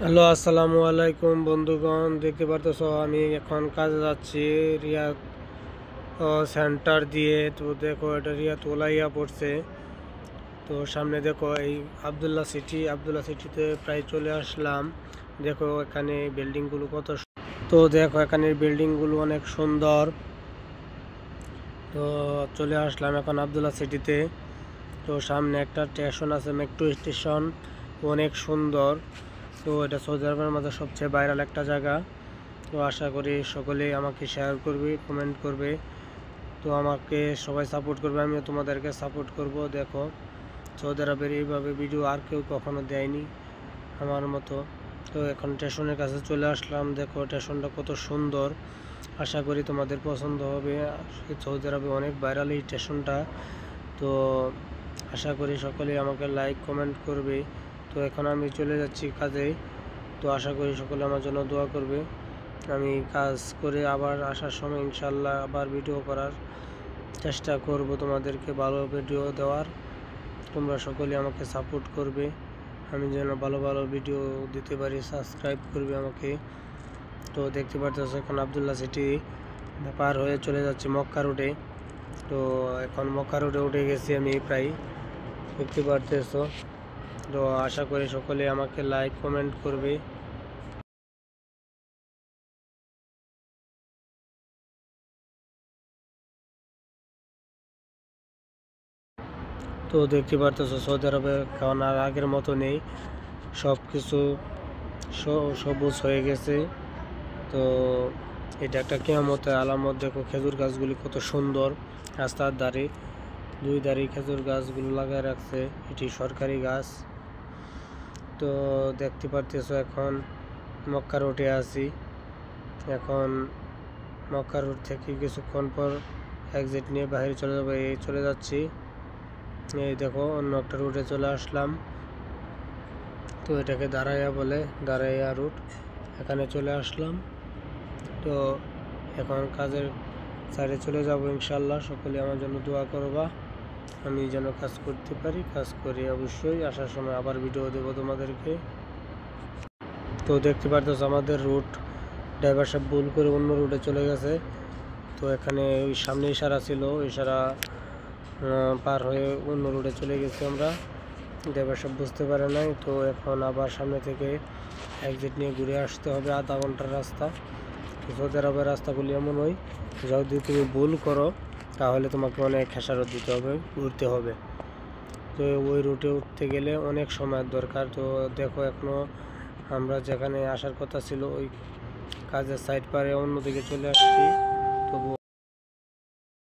Hello, আসসালামু আলাইকুম বন্ধুগণ। দেখতে পারতেছো আমি এখন কাজে যাচ্ছি রিয়াদ সেন্টার দিয়ে। তো দেখো এটা রিয়াদ ওলাইয়া পড়ছে। তো সামনে দেখো এই আবদুল্লাহ সিটিতে প্রায় চলে আসলাম। দেখো এখানে বিল্ডিংগুলো তো দেখো এখানে বিল্ডিংগুলো অনেক সুন্দর। তো চলে আসলাম এখন আবদুল্লাহ সিটিতে। তো সামনে একটা স্টেশন আছে, মেট্রো স্টেশন, অনেক সুন্দর। তো এটা সৌদি আরবের মধ্যে সবচেয়ে ভাইরাল একটা জায়গা। তো আশা করি সকলেই আমাকে শেয়ার করবে, কমেন্ট করবে। তো আমাকে সবাই সাপোর্ট করবে, আমিও তোমাদেরকে সাপোর্ট করব। দেখো সৌদি আরবের এইভাবে ভিডিও আর কেউ কখনো দেয়নি আমার মতো। তো এখন স্টেশনের কাছে চলে আসলাম। দেখো স্টেশনটা কত সুন্দর, আশা করি তোমাদের পছন্দ হবে। সৌদি আরবে অনেক ভাইরাল এই স্টেশনটা। তো আশা করি সকলেই আমাকে লাইক কমেন্ট করবে। তো এখন আমি চলে যাচ্ছি কাজে। তো আশা করি সকলে আমার জন্য দোয়া করবে। আমি কাজ করে আবার আসার সময় ইনশাল্লাহ আবার ভিডিও করার চেষ্টা করব, তোমাদেরকে ভালো ভিডিও দেওয়ার। তোমরা সকলে আমাকে সাপোর্ট করবে, আমি যেন ভালো ভালো ভিডিও দিতে পারি। সাবস্ক্রাইব করবে আমাকে। তো দেখতে পারতেছো এখন আবদুল্লাহ সিটি পার হয়ে চলে যাচ্ছি মক্কা রোডে। তো এখন মক্কা রোডে উঠে গেছি আমি প্রায়, দেখতে পারতেছো। তো আশা করি সকলে আমাকে লাইক কমেন্ট করবে। তো দেখতে পারতেছো সৌদি আরবে এখন আর আগের মতো নেই, সব কিছু সবুজ হয়ে গেছে। তো এটা একটা কিয়ামতের আলামত। দেখো খেজুর গাছগুলি কত সুন্দর, রাস্তার ধারে দুই ধারে খেজুর গাছগুলো লাগায় রাখছে, এটি সরকারি গাছ। তো দেখতে পারতেছো এখন মক্কা রোডে আছি। এখন মক্কা রোড থেকে কিছুক্ষণ পর এক্সিট নিয়ে বাইরে চলে যাবো। এই চলে যাচ্ছি, এই দেখো অন্য একটা রুটে চলে আসলাম। তো এটাকে দাঁড়াইয়া বলে, দাঁড়াইয়া রুট, এখানে চলে আসলাম। তো এখন কাজের সাইডে চলে যাব ইনশাল্লাহ। সকলে আমার জন্য দোয়া করবা, আমি যেন কাজ করতে পারি। কাজ করি অবশ্যই, আসার সময় আবার ভিডিও দেবো তোমাদেরকে। তো দেখতে পারতেছো আমাদের রুট, ড্রাইভার সাহেব ভুল করে অন্য রুটে চলে গেছে। তো এখানে ওই সামনে ইশারা ছিল, ইশারা পার হয়ে অন্য রুটে চলে গেছি আমরা। ড্রাইভার সব বুঝতে পারে নাই। তো এখন আবার সামনে থেকে এক্সিট নিয়ে ঘুরে আসতে হবে, আধা ঘন্টার রাস্তা। সৌদি আরবের রাস্তাগুলি এমন হয়, যদি তুমি ভুল করো তাহলে তোমাকে অনেক খেসারত দিতে হবে, ঘুরতে হবে। তো ওই রুটে উঠতে গেলে অনেক সময়ের দরকার। তো দেখো এখনও আমরা যেখানে আসার কথা ছিল ওই কাজের সাইড পারে অন্যদিকে চলে আসছি। তবু